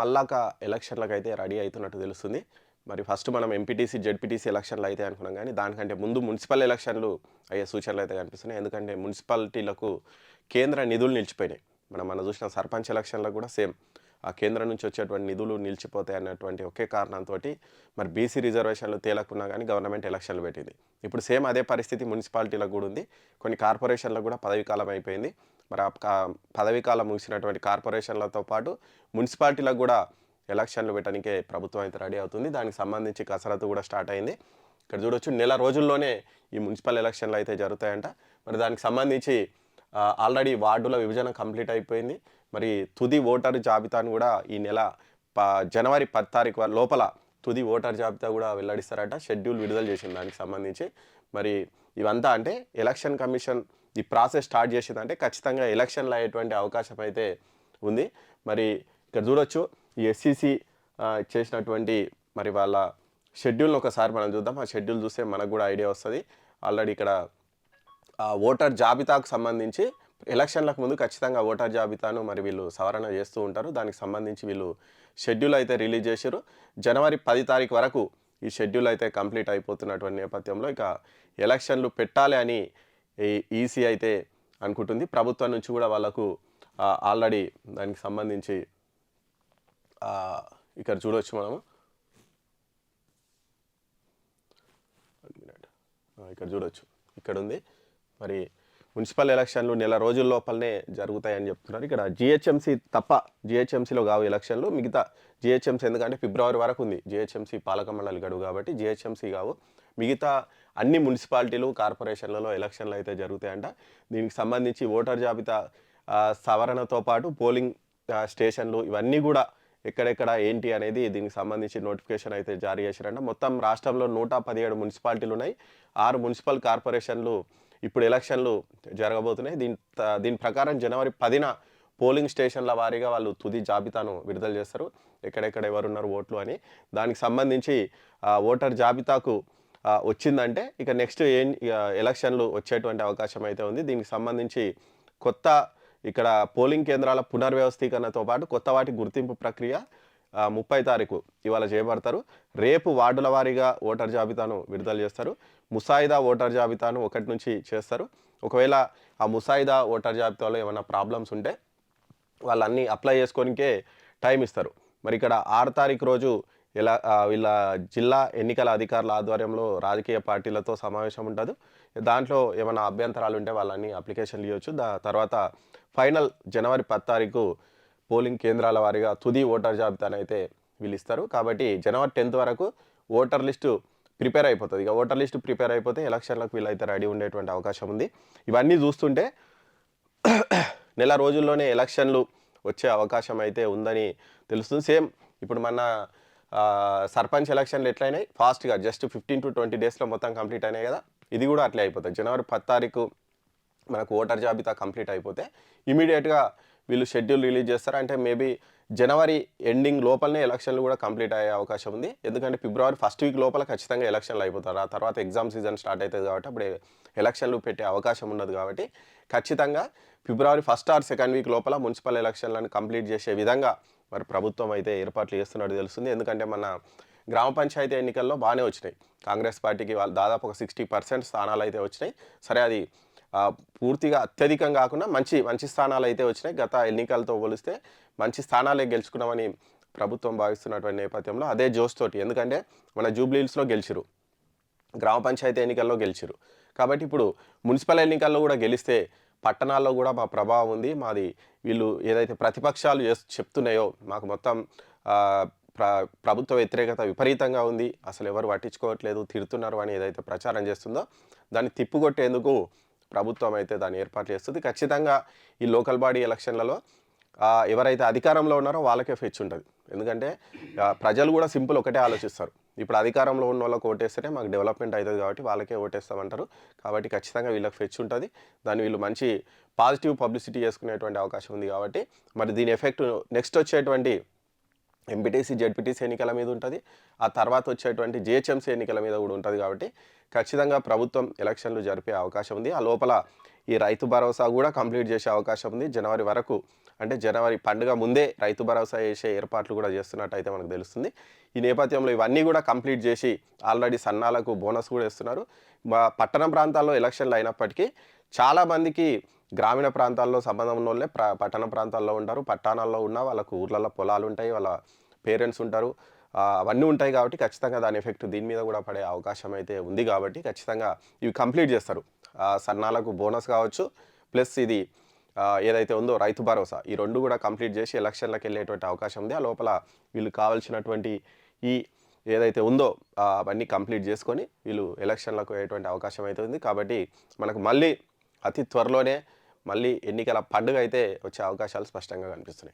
పల్లాక ఎలక్షన్లకైతే ready అవుతున్నట్టు తెలుస్తుంది. మరి ఫస్ట్ మనం ఎంపీటీసీ, జెడ్పీటీసీ ఎలక్షన్లు అయితే అనుకున్నాం గానీ, దానికంటే ముందు మున్సిపల్ ఎలక్షన్లు అయ్యే సూచనలు అయితే కనిపిస్తున్నాయి. ఎందుకంటే మున్సిపాలిటీలకు కేంద్ర నిధులు నిలిచిపోయినాయి. మనం చూసిన సర్పంచ్ ఎలక్షన్లకు కూడా సేమ్. ఆ కేంద్రం నుంచి వచ్చేటువంటి నిధులు నిలిచిపోతాయి అన్నటువంటి ఒకే కారణంతోటి మరి బీసీ రిజర్వేషన్లు తేలకున్నా కానీ గవర్నమెంట్ ఎలక్షన్లు పెట్టింది. ఇప్పుడు సేమ్ అదే పరిస్థితి మున్సిపాలిటీలకు కూడా ఉంది. కొన్ని కార్పొరేషన్లకు కూడా పదవీ కాలం అయిపోయింది. మరి పదవీ కాలం ముగిసినటువంటి కార్పొరేషన్లతో పాటు మున్సిపాలిటీలకు కూడా ఎలక్షన్లు పెట్టడానికే ప్రభుత్వం అయితే రెడీ అవుతుంది. దానికి సంబంధించి కసరత్తు కూడా స్టార్ట్ అయింది. ఇక్కడ చూడొచ్చు, నెల రోజుల్లోనే ఈ మున్సిపల్ ఎలక్షన్లు అయితే జరుగుతాయంట. మరి దానికి సంబంధించి ఆల్రెడీ వార్డుల విభజన కంప్లీట్ అయిపోయింది. మరి తుది ఓటరు జాబితాను కూడా ఈ నెల జనవరి 10 తారీఖు లోపల తుది ఓటర్ జాబితా కూడా వెల్లడిస్తారట. షెడ్యూల్ విడుదల చేసింది దానికి సంబంధించి. మరి ఇవంతా అంటే ఎలక్షన్ కమిషన్ ఈ ప్రాసెస్ స్టార్ట్ చేసిందంటే ఖచ్చితంగా ఎలక్షన్లు అయ్యేటువంటి అవకాశం అయితే ఉంది. మరి ఇక్కడ చూడొచ్చు, ఈ ఎస్సీసీ చేసినటువంటి మరి వాళ్ళ షెడ్యూల్ని ఒకసారి మనం చూద్దాం. ఆ షెడ్యూల్ చూస్తే మనకు కూడా ఐడియా వస్తుంది. ఆల్రెడీ ఇక్కడ ఓటర్ జాబితాకు సంబంధించి ఎలక్షన్లకు ముందు ఖచ్చితంగా ఓటర్ జాబితాను మరి వీళ్ళు సవరణ చేస్తూ ఉంటారు. దానికి సంబంధించి వీళ్ళు షెడ్యూల్ అయితే రిలీజ్ చేశారు. జనవరి 10 తారీఖు వరకు ఈ షెడ్యూల్ అయితే కంప్లీట్ అయిపోతున్నటువంటి నేపథ్యంలో ఇక ఎలక్షన్లు పెట్టాలి అని ఈసీ అయితే అనుకుంటుంది. ప్రభుత్వం నుంచి కూడా వాళ్ళకు ఆల్రెడీ దానికి సంబంధించి ఇక్కడ చూడవచ్చు మనము. ఇక్కడ చూడొచ్చు, ఇక్కడ ఉంది. మరి మున్సిపల్ ఎలక్షన్లు నెల రోజుల లోపలనే జరుగుతాయని చెప్తున్నారు. ఇక్కడ జిహెచ్ఎంసీ తప్ప, జిహెచ్ఎంసీలో కావు ఎలక్షన్లు, మిగతా జిహెచ్ఎంసీ ఎందుకంటే ఫిబ్రవరి వరకు ఉంది జిహెచ్ఎంసీ పాలక మండలి గడువు కాబట్టి జిహెచ్ఎంసీ కావు. మిగతా అన్ని మున్సిపాలిటీలు, కార్పొరేషన్లలో ఎలక్షన్లు అయితే జరుగుతాయంట. దీనికి సంబంధించి ఓటర్ జాబితా సవరణతో పాటు పోలింగ్ స్టేషన్లు ఇవన్నీ కూడా ఎక్కడెక్కడ ఏంటి అనేది దీనికి సంబంధించి నోటిఫికేషన్ అయితే జారీ చేశారంట. మొత్తం రాష్ట్రంలో 117 మున్సిపాలిటీలు ఉన్నాయి. 6 మున్సిపల్ కార్పొరేషన్లు ఇప్పుడు ఎలక్షన్లు జరగబోతున్నాయి. దీని ప్రకారం జనవరి 10న పోలింగ్ స్టేషన్ల వారీగా వాళ్ళు తుది జాబితాను విడుదల చేస్తారు, ఎక్కడెక్కడ ఎవరున్నారు ఓట్లు అని. దానికి సంబంధించి ఓటర్ జాబితాకు వచ్చిందంటే ఇక నెక్స్ట్ ఎలక్షన్లు వచ్చేటువంటి అవకాశం అయితే ఉంది. దీనికి సంబంధించి కొత్త ఇక్కడ పోలింగ్ కేంద్రాల పునర్వ్యవస్థీకరణతో పాటు కొత్త వాటి గుర్తింపు ప్రక్రియ 30 తారీఖు ఇవాళ చేపడతారు. రేపు వార్డుల వారీగా ఓటర్ జాబితాను విడుదల చేస్తారు. ముసాయిదా ఓటర్ జాబితాను 1 నుంచి చేస్తారు. ఒకవేళ ఆ ముసాయిదా ఓటర్ జాబితాలో ఏమైనా ప్రాబ్లమ్స్ ఉంటే వాళ్ళన్నీ అప్లై చేసుకోనికే టైం ఇస్తారు. మరి ఇక్కడ 6 తారీఖు రోజు వీళ్ళ జిల్లా ఎన్నికల అధికారుల ఆధ్వర్యంలో రాజకీయ పార్టీలతో సమావేశం ఉంటుంది. దాంట్లో ఏమైనా అభ్యంతరాలు ఉంటే వాళ్ళని అప్లికేషన్లు ఇవ్వచ్చు. తర్వాత ఫైనల్ జనవరి 10 తారీఖు పోలింగ్ కేంద్రాల వారీగా తుది ఓటర్ జాబితాను అయితే వీళ్ళు ఇస్తారు. కాబట్టి జనవరి 10 వరకు ఓటర్ లిస్టు ప్రిపేర్ అయిపోతుంది. ఇక ఓటర్ లిస్టు ప్రిపేర్ అయిపోతే ఎలక్షన్లకు వీళ్ళైతే రెడీ ఉండేటువంటి అవకాశం ఉంది. ఇవన్నీ చూస్తుంటే నెల రోజుల్లోనే ఎలక్షన్లు వచ్చే అవకాశం అయితే ఉందని తెలుస్తుంది. సేమ్ ఇప్పుడు మన సర్పంచ్ ఎలక్షన్లు ఎట్లయినాయి ఫాస్ట్గా జస్ట్ 15 to 20 డేస్లో మొత్తం కంప్లీట్ అయినాయి కదా, ఇది కూడా అట్లే అయిపోతుంది. జనవరి 10 తారీఖు మనకు ఓటర్ జాబితా కంప్లీట్ అయిపోతే ఇమీడియట్గా వీళ్ళు షెడ్యూల్ రిలీజ్ చేస్తారు. అంటే మేబీ జనవరి ఎండింగ్ లోపలనే ఎలక్షన్లు కూడా కంప్లీట్ అయ్యే అవకాశం ఉంది. ఎందుకంటే ఫిబ్రవరి 1st వీక్ లోపల ఖచ్చితంగా ఎలక్షన్లు అయిపోతారు. ఆ తర్వాత ఎగ్జామ్ సీజన్ స్టార్ట్ అవుతుంది కాబట్టి అప్పుడు ఎలక్షన్లు పెట్టే అవకాశం ఉండదు. కాబట్టి ఖచ్చితంగా ఫిబ్రవరి 1st or 2nd వీక్ లోపల మున్సిపల్ ఎలక్షన్లను కంప్లీట్ చేసే విధంగా మరి ప్రభుత్వం అయితే ఏర్పాట్లు చేస్తున్నట్టు తెలుస్తుంది. ఎందుకంటే మన గ్రామ పంచాయతీ ఎన్నికల్లో బాగానే వచ్చినాయి. కాంగ్రెస్ పార్టీకి వాళ్ళు దాదాపు ఒక 60% స్థానాలు అయితే వచ్చినాయి. సరే, అది పూర్తిగా అత్యధికం కాకుండా మంచి స్థానాలు అయితే వచ్చినాయి. గత ఎన్నికలతో పోలిస్తే మంచి స్థానాలే గెలుచుకున్నామని ప్రభుత్వం భావిస్తున్నటువంటి నేపథ్యంలో అదే జోష్ తోటి, ఎందుకంటే మన జూబ్లీహిల్స్లో గెలిచిరు, గ్రామ పంచాయతీ ఎన్నికల్లో గెలిచిరు. కాబట్టి ఇప్పుడు మున్సిపల్ ఎన్నికల్లో కూడా గెలిస్తే పట్టణాల్లో కూడా మా ప్రభావం ఉంది, మాది వీళ్ళు ఏదైతే ప్రతిపక్షాలు చెప్తున్నాయో మాకు మొత్తం ప్రభుత్వ వ్యతిరేకత విపరీతంగా ఉంది, అసలు ఎవరు పట్టించుకోవట్లేదు, తిడుతున్నారు అని ఏదైతే ప్రచారం చేస్తుందో దాన్ని తిప్పుకొట్టేందుకు ప్రభుత్వం అయితే దాన్ని ఏర్పాటు చేస్తుంది. ఖచ్చితంగా ఈ లోకల్ బాడీ ఎలక్షన్లలో ఎవరైతే అధికారంలో ఉన్నారో వాళ్ళకే ఫెచ్ ఉంటుంది. ఎందుకంటే ప్రజలు కూడా సింపుల్ ఒకటే ఆలోచిస్తారు, ఇప్పుడు అధికారంలో ఉన్న వాళ్ళకి ఓటేస్తేనే మాకు డెవలప్మెంట్ అవుతుంది కాబట్టి వాళ్ళకే ఓటేస్తామంటారు. కాబట్టి ఖచ్చితంగా వీళ్ళకి ఫెచ్ ఉంటుంది. దాన్ని వీళ్ళు మంచి పాజిటివ్ పబ్లిసిటీ చేసుకునేటువంటి అవకాశం ఉంది. కాబట్టి మరి దీని ఎఫెక్ట్ నెక్స్ట్ వచ్చేటువంటి ఎంపీటీసీ, జెడ్పీటీసీ ఎన్నికల మీద ఉంటుంది. ఆ తర్వాత వచ్చేటువంటి జిహెచ్ఎంసీ ఎన్నికల మీద కూడా ఉంటుంది. కాబట్టి ఖచ్చితంగా ప్రభుత్వం ఎలక్షన్లు జరిపే అవకాశం ఉంది. ఆ లోపల ఈ రైతు భరోసా కూడా కంప్లీట్ చేసే అవకాశం ఉంది. జనవరి వరకు అంటే జనవరి పండుగ ముందే రైతు భరోసా చేసే ఏర్పాట్లు కూడా చేస్తున్నట్టు అయితే మనకు తెలుస్తుంది. ఈ నేపథ్యంలో ఇవన్నీ కూడా కంప్లీట్ చేసి ఆల్రెడీ సన్నాలకు బోనస్ కూడా ఇస్తున్నారు. పట్టణ ప్రాంతాల్లో ఎలక్షన్లు అయినప్పటికీ చాలామందికి గ్రామీణ ప్రాంతాల్లో సంబంధం ఉన్నోళ్ళే పట్టణ ప్రాంతాల్లో ఉంటారు. పట్టణాల్లో ఉన్న వాళ్ళకు ఊర్లలో పొలాలు ఉంటాయి, వాళ్ళ పేరెంట్స్ ఉంటారు, అవన్నీ ఉంటాయి కాబట్టి ఖచ్చితంగా దాని ఎఫెక్ట్ దీని మీద కూడా పడే అవకాశం అయితే ఉంది. కాబట్టి ఖచ్చితంగా ఇవి కంప్లీట్ చేస్తారు. సన్నాలకు బోనస్ కావచ్చు, ప్లస్ ఇది ఏదైతే ఉందో రైతు భరోసా, ఈ రెండు కూడా కంప్లీట్ చేసి ఎలక్షన్లకు వెళ్ళేటువంటి అవకాశం ఉంది. ఆ లోపల వీళ్ళు కావాల్సినటువంటి ఈ ఏదైతే ఉందో అవన్నీ కంప్లీట్ చేసుకొని వీళ్ళు ఎలక్షన్లకు అయ్యేటువంటి అవకాశం అయితే ఉంది. కాబట్టి మనకు మళ్ళీ అతి త్వరలోనే మళ్ళీ ఎన్నికల పండుగ అయితే వచ్చే అవకాశాలు స్పష్టంగా కనిపిస్తున్నాయి.